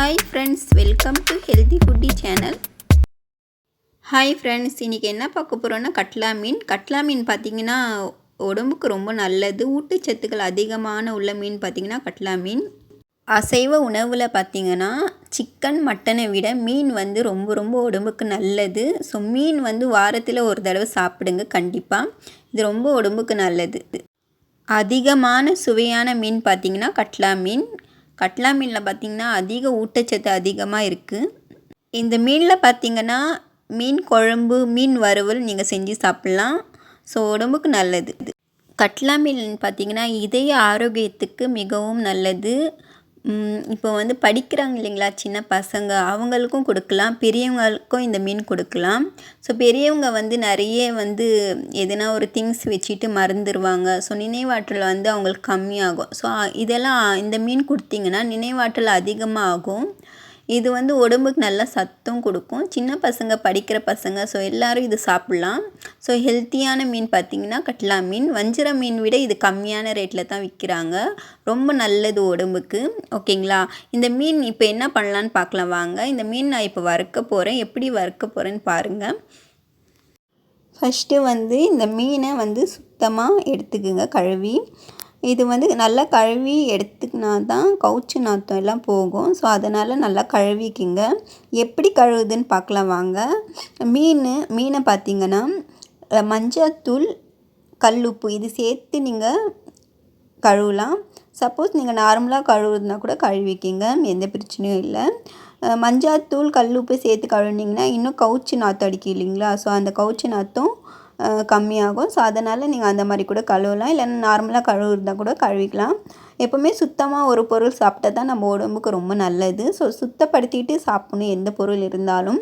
Hi friends, welcome to healthy foodie channel. Hi friends, இன்றைக்கி என்ன பார்க்க போகிறோன்னா கட்லா மீன். கட்லா மீன் பார்த்திங்கன்னா உடம்புக்கு ரொம்ப நல்லது, ஊட்டச்சத்துக்கள் அதிகமான உள்ள மீன் பார்த்திங்கன்னா கட்லா மீன். அசைவ உணவில் பார்த்திங்கன்னா சிக்கன் மட்டனை விட மீன் ரொம்ப உடம்புக்கு நல்லது. ஸோ மீன் வாரத்தில் ஒரு தடவை சாப்பிடுங்க கண்டிப்பாக. இது ரொம்ப உடம்புக்கு நல்லது. அதிகமான சுவையான மீன் பார்த்திங்கன்னா கட்லா மீன். கட்லா மீனில் பார்த்திங்கன்னா அதிக ஊட்டச்சத்து அதிகமாக இருக்குது. இந்த மீனில் பார்த்திங்கன்னா மீன் குழம்பு, மீன் வறுவல் நீங்கள் செஞ்சு சாப்பிட்லாம். ஸோ உடம்புக்கு நல்லது. கட்லா மீன் பார்த்திங்கன்னா இதய ஆரோக்கியத்துக்கு மிகவும் நல்லது. இப்போ படிக்கிறாங்க இல்லைங்களா சின்ன பசங்க, அவங்களுக்கும் கொடுக்கலாம், பெரியவங்களுக்கும் இந்த மீன் கொடுக்கலாம். ஸோ பெரியவங்க நிறைய எதுனா ஒரு திங்ஸ் வச்சுட்டு மறந்துடுவாங்க. ஸோ நினைவாற்றல் அவங்களுக்கு கம்மியாகும். ஸோ இதெல்லாம் இந்த மீன் கொடுத்திங்கன்னா நினைவாற்றல் அதிகமாக ஆகும். இது உடம்புக்கு நல்லா சத்தும் கொடுக்கும். சின்ன பசங்க, படிக்கிற பசங்க, ஸோ எல்லோரும் இது சாப்பிட்லாம். ஸோ ஹெல்த்தியான மீன் பார்த்திங்கன்னா கட்லா மீன். வஞ்சிர மீன் விட இது கம்மியான ரேட்டில் தான் விற்கிறாங்க. ரொம்ப நல்லது உடம்புக்கு. ஓகேங்களா? இந்த மீன் இப்போ என்ன பண்ணலான்னு பார்க்கலாம் வாங்க. இந்த மீன் நான் இப்போ வறுக்க போகிறேன். எப்படி வறுக்க போகிறேன்னு பாருங்கள். ஃபஸ்ட்டு இந்த மீனை சுத்தமாக எடுத்துக்குங்க கழுவி. இது நல்லா கழுவி எடுத்துக்கினா தான் கவுச்சி நாற்றம் எல்லாம் போகும். ஸோ அதனால் நல்லா கழுவிக்கிங்க. எப்படி கழுவுதுன்னு பார்க்கலாம் வாங்க. மீனை பார்த்திங்கன்னா மஞ்சத்தூள், கல்லுப்பு இது சேர்த்து நீங்கள் கழுவலாம். சப்போஸ் நீங்கள் நார்மலாக கழுவுறதுனா கூட கழுவிக்கிங்க, எந்த பிரச்சனையும் இல்லை. மஞ்சாத்தூள், கல்லுப்பு சேர்த்து கழுவினிங்கன்னா இன்னும் கவுச்சி நாற்றம் அடிக்கும் இல்லைங்களா? ஸோ அந்த கவுச்சி நாற்றம் கம்மியாகும். ஸோ அதனால் நீங்கள் அந்த மாதிரி கூட கழுவலாம். இல்லைன்னா நார்மலாக கழுவுறதா கூட கழுவிக்கலாம். எப்போவுமே சுத்தமாக ஒரு பொருள் சாப்பிட்டா தான் நம்ம உடம்புக்கு ரொம்ப நல்லது. ஸோ சுத்தப்படுத்திட்டு சாப்பிடணும் எந்த பொருள் இருந்தாலும்.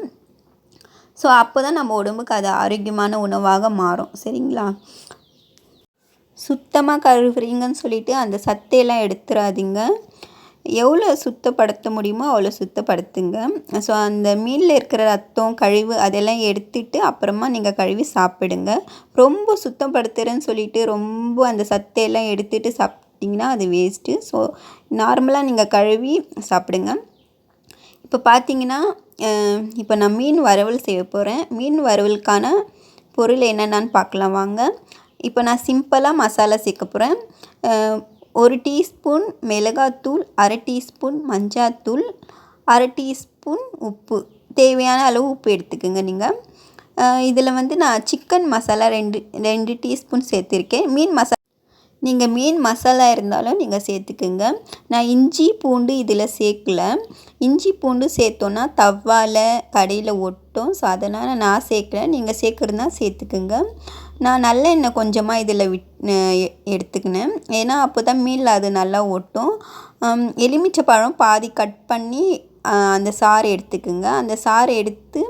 ஸோ அப்போ தான் நம்ம உடம்புக்கு அது ஆரோக்கியமான உணவாக மாறும். சரிங்களா? சுத்தமாக கழுவுறீங்கன்னு சொல்லிவிட்டு அந்த சத்தையெல்லாம் எடுத்துடாதீங்க. எவ்வளோ சுத்தப்படுத்த முடியுமோ அவ்வளோ சுத்தப்படுத்துங்க. ஸோ அந்த மீனில் இருக்கிற ரத்தம், கழிவு அதெல்லாம் எடுத்துட்டு அப்புறமா நீங்கள் கழுவி சாப்பிடுங்க. ரொம்ப சுத்தப்படுத்துகிறேன்னு சொல்லிவிட்டு ரொம்ப அந்த சத்தையெல்லாம் எடுத்துகிட்டு சாப்பிட்டிங்கன்னா அது வேஸ்ட்டு. ஸோ நார்மலாக நீங்கள் கழுவி சாப்பிடுங்க. இப்போ பார்த்தீங்கன்னா இப்போ நான் மீன் வறுவல் செய்ய போகிறேன். மீன் வறுவலுக்கான பொருள் என்னென்னு பார்க்கலாம் வாங்க. இப்போ நான் சிம்பிளாக மசாலா சேர்க்க போகிறேன். 1 டீஸ்பூன் மிளகாத்தூள், 1/2 டீஸ்பூன் மஞ்சாத்தூள், 1/2 டீஸ்பூன் உப்பு, தேவையான அளவு உப்பு எடுத்துக்கோங்க நீங்கள். இதில் நான் சிக்கன் மசாலா 2 டீஸ்பூன் சேர்த்துருக்கேன். நீங்கள் மீன் மசாலா இருந்தாலும் நீங்கள் சேர்த்துக்குங்க. நான் இஞ்சி பூண்டு இதில் சேர்க்கல. இஞ்சி பூண்டு சேர்த்தோன்னா தவாவில் கடையில் ஒட்டும். ஸோ அதனால் நான் சேர்க்குறேன். நீங்கள் சேர்க்குறதுனா சேர்த்துக்குங்க. நான் நல்லெண்ணெய் கொஞ்சமாக இதில் எடுத்துக்கினேன். ஏன்னா அப்போ தான் மீனில் அது நல்லா ஒட்டும். எலுமிச்சை பழம் பாதி கட் பண்ணி அந்த சாறு எடுத்துக்குங்க. அந்த சாறு எடுத்து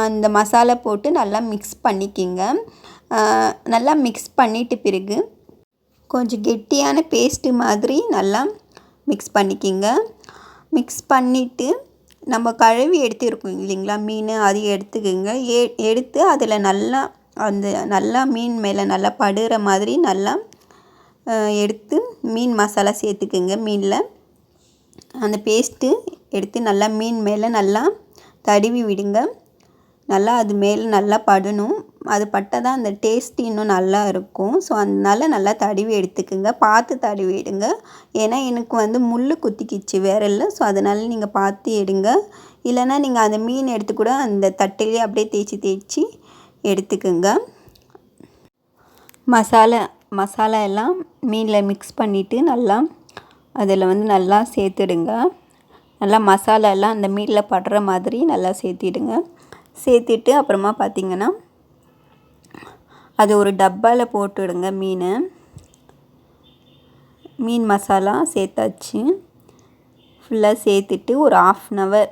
அந்த மசாலா போட்டு நல்லா மிக்ஸ் பண்ணிக்கிங்க. நல்லா மிக்ஸ் பண்ணிட்டு பிறகு கொஞ்சம் கெட்டியான பேஸ்ட்டு மாதிரி நல்லா மிக்ஸ் பண்ணிக்கிங்க. மிக்ஸ் பண்ணிவிட்டு நம்ம கழுவி எடுத்துருக்கோம் இல்லைங்களா மீன், அது எடுத்துக்குங்க. எடுத்து அதில் நல்லா மீன் மேலே நல்லா படுற மாதிரி நல்லா எடுத்து மீன் மசாலா சேர்த்துக்குங்க. மீனில் அந்த பேஸ்ட்டு எடுத்து நல்லா மீன் மேலே நல்லா தடவி விடுங்க. நல்லா அது மேலே நல்லா படணும். அது பட்டால் தான் அந்த டேஸ்ட்டு இன்னும் நல்லா இருக்கும். ஸோ அதனால நல்லா தடவி எடுத்துக்குங்க. பார்த்து தடவி எடுங்க. ஏன்னா எனக்கு முள் குத்திக்கிச்சு வேற இல்லை. ஸோ அதனால் நீங்கள் பார்த்து எடுங்க. இல்லைன்னா நீங்கள் அந்த மீன் எடுத்து கூட அந்த தட்டிலே அப்படியே தேய்ச்சி எடுத்துக்குங்க. மசாலா எல்லாம் மீனில் மிக்ஸ் பண்ணிவிட்டு நல்லா அதில் நல்லா சேர்த்துடுங்க. நல்லா மசாலா எல்லாம் அந்த மீனில் படுற மாதிரி நல்லா சேர்த்திடுங்க. சேர்த்திட்டு அப்புறமா பார்த்திங்கன்னா அது ஒரு டப்பாவில் போட்டுவிடுங்க. மீன் மசாலா சேர்த்தாச்சு. ஃபுல்லாக சேர்த்துட்டு ஒரு 1/2 hour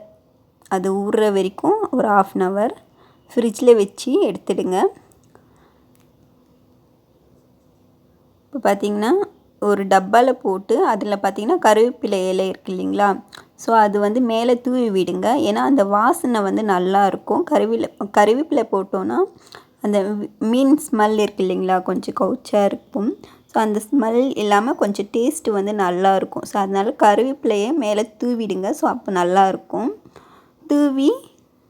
அது ஊறுற வரைக்கும் ஒரு 1/2 hour ஃப்ரிட்ஜில் வச்சு எடுத்துடுங்க. இப்போ பார்த்திங்கன்னா ஒரு டப்பாவில் போட்டு அதில் பார்த்திங்கன்னா கருவேப்பிலை இலை இருக்குது இல்லைங்களா? ஸோ அது மேலே தூவி விடுங்க. ஏன்னா அந்த வாசனை நல்லா இருக்கும். கருவேப்பிலை போட்டோன்னா அந்த மீன் ஸ்மெல் இருக்குது இல்லைங்களா, கொஞ்சம் கவுச்சாக இருக்கும். ஸோ அந்த ஸ்மெல் இல்லாமல் கொஞ்சம் டேஸ்ட்டு வந்து நல்லாயிருக்கும். ஸோ அதனால் கருவேப்பிலையை மேலே தூவிடுங்க. ஸோ அப்போ நல்லாயிருக்கும்.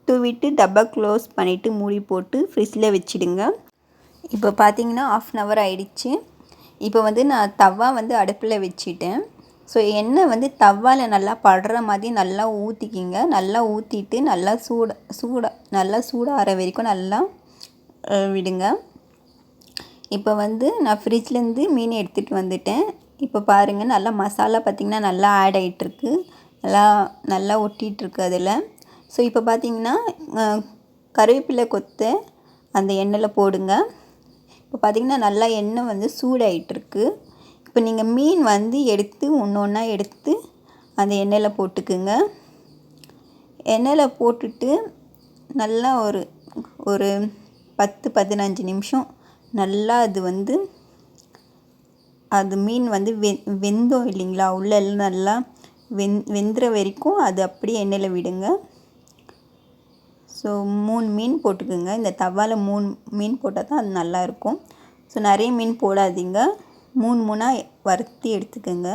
தூவிட்டு டப்பா க்ளோஸ் பண்ணிவிட்டு மூடி போட்டு ஃப்ரிட்ஜில் வச்சுடுங்க. இப்போ பார்த்தீங்கன்னா 1/2 ஹவர் ஆகிடுச்சு. இப்போ வந்து நான் தவா வந்து அடுப்பில் வச்சுட்டேன். ஸோ எண்ணெய் வந்து தவாவில் நல்லா படுற மாதிரி நல்லா ஊற்றிக்கிங்க. நல்லா ஊற்றிட்டு நல்லா சூடாகிற வரைக்கும் நல்லா விடுங்க. இப்போ வந்து நான் ஃப்ரிட்ஜ்லேருந்து மீன் எடுத்துகிட்டு வந்துட்டேன். இப்போ பாருங்கள், நல்லா மசாலா பார்த்திங்கன்னா நல்லா ஆட் ஆகிட்டுருக்கு. நல்லா ஒட்டிகிட்ருக்கு அதில். ஸோ இப்போ பார்த்திங்கன்னா கருவேப்பிலை கொத்தை அந்த எண்ணெயில் போடுங்க. இப்போ பார்த்திங்கன்னா நல்லா எண்ணெய் வந்து சூடாகிட்டுருக்கு. இப்போ நீங்கள் மீன் வந்து எடுத்து ஒன்றா எடுத்து அந்த எண்ணெயில் போட்டுக்குங்க. எண்ணெயில் போட்டுட்டு நல்லா ஒரு 10-15 நிமிஷம் நல்லா அது மீன் வந்து வெந்தோம் இல்லைங்களா, உள்ளெல்லாம் நல்லா வெந்துற வரைக்கும் அது அப்படியே எண்ணெயில் விடுங்க. ஸோ 3 மீன் போட்டுக்குங்க. இந்த தவாவில் 3 மீன் போட்டால் தான் அது நல்லாயிருக்கும். ஸோ நிறைய மீன் போடாதீங்க, 3 வறுத்தி எடுத்துக்கோங்க.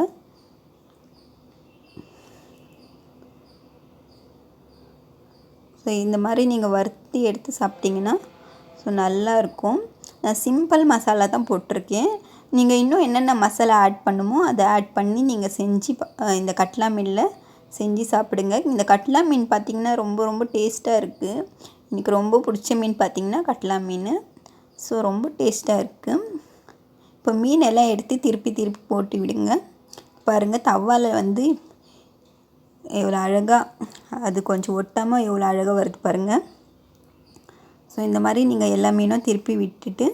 ஸோ இந்த மாதிரி நீங்கள் வறுத்தி எடுத்து சாப்பிட்டிங்கன்னா ஸோ நல்லாயிருக்கும். நான் சிம்பிள் மசாலா தான் போட்டிருக்கேன். நீங்கள் இன்னும் என்னென்ன மசாலா ஆட் பண்ணுமோ அதை ஆட் பண்ணி நீங்கள் செஞ்சு இந்த கட்லா மீனில் செஞ்சு சாப்பிடுங்க. இந்த கட்லா மீன் பார்த்திங்கன்னா ரொம்ப டேஸ்ட்டாக இருக்குது. எனக்கு ரொம்ப பிடிச்ச மீன் பார்த்திங்கன்னா கட்லா மீன். ஸோ ரொம்ப டேஸ்ட்டாக இருக்குது. இப்போ மீன் எல்லாம் எடுத்து திருப்பி போட்டு விடுங்க. பாருங்கள், தவாவில் வந்து எவ்வளோ அழகாக அது கொஞ்சம் ஒட்டாமல் எவ்வளோ அழகாக வருது பாருங்கள். ஸோ இந்த மாதிரி நீங்கள் எல்லா மீனும் திருப்பி விட்டுட்டு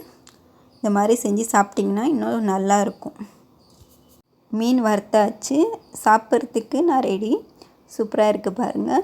இந்த மாதிரி செஞ்சு சாப்பிட்டிங்கன்னா இன்னும் நல்லாயிருக்கும். மீன் வறுத்தாச்சு, சாப்பிட்றதுக்கு நான் ரெடி. சூப்பராக இருக்குது பாருங்கள்.